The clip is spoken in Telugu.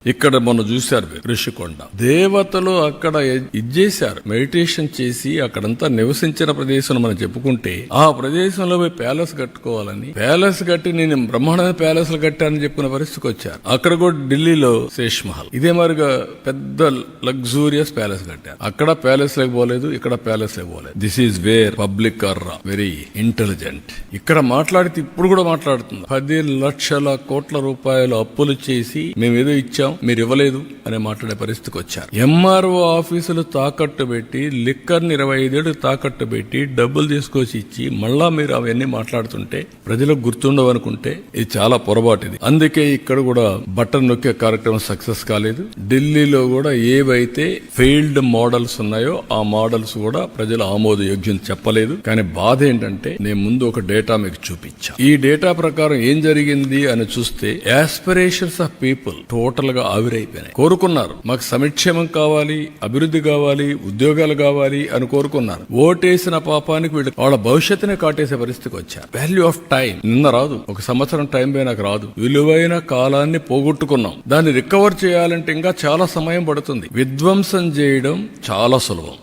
ఇక్కడ మొన్న చూశారు ఋషికొండ దేవతలు అక్కడ ఇచ్చేశారు మెడిటేషన్ చేసి అక్కడంతా నివసించిన ప్రదేశం మనం చెప్పుకుంటే ఆ ప్రదేశంలో పోయి ప్యాలెస్ కట్టుకోవాలని ప్యాలెస్ కట్టి నేను బ్రహ్మాండమైన ప్యాలెస్ కట్టానని చెప్పుకునే పరిస్థితికి వచ్చారు. అక్కడ కూడా ఢిల్లీలో శేష్ మహల్ ఇదే మరిగా పెద్ద లగ్జూరియస్ ప్యాలెస్ కట్టారు. అక్కడ ప్యాలెస్ లేక పోలేదు, ఇక్కడ ప్యాలెస్ లేక పోలేదు. This is where public are very intelligent. ఇక్కడ మాట్లాడితే ఇప్పుడు కూడా మాట్లాడుతుంది. 10 లక్షల కోట్ల రూపాయలు అప్పులు చేసి మేము ఏదో ఇచ్చాం మీరు ఇవ్వలేదు అనే మాట్లాడే పరిస్థితికి వచ్చారు. ఎంఆర్ఓ ఆఫీసులు తాకట్టు పెట్టి లిక్కర్ని 25 ఏళ్ళు తాకట్టు పెట్టి డబ్బులు తీసుకొచ్చి ఇచ్చి మళ్ళా మీరు అవన్నీ మాట్లాడుతుంటే ప్రజలకు గుర్తుండవు అనుకుంటే ఇది చాలా పొరపాటు. ఇది అందుకే ఇక్కడ కూడా బటన్ నొక్కే కార్యక్రమం సక్సెస్ కాలేదు. ఢిల్లీలో కూడా ఏవైతే ఫెయిల్డ్ మోడల్స్ ఉన్నాయో ఆ మోడల్స్ కూడా ప్రజలు ఆమోదయోగ్యం చెప్పలేదు. కానీ బాధ ఏంటంటే నేను ముందు ఒక డేటా మీకు చూపించా. ఈ డేటా ప్రకారం ఏం జరిగింది అని చూస్తే యాస్పిరేషన్స్ ఆఫ్ పీపుల్ టోటల్ గా ఆవిరైపోయినాయి. కోరుకున్నారు మాకు సంక్షేమం కావాలి, అభివృద్ధి కావాలి, ఉద్యోగాలు కావాలి అని కోరుకున్నారు. ఓటేసిన పాపానికి వీళ్ళు వాళ్ళ భవిష్యత్తునే కాటేసే పరిస్థితికి వచ్చారు. వాల్యూ ఆఫ్ టైం నిన్న రాదు, ఒక సంవత్సరం టైం పోయినాక రాదు. విలువైన కాలాన్ని పోగొట్టుకున్నాం. దాన్ని రికవర్ చేయాలంటే ఇంకా చాలా సమయం పడుతుంది. విధ్వంసం చేయడం చాలా సులభం.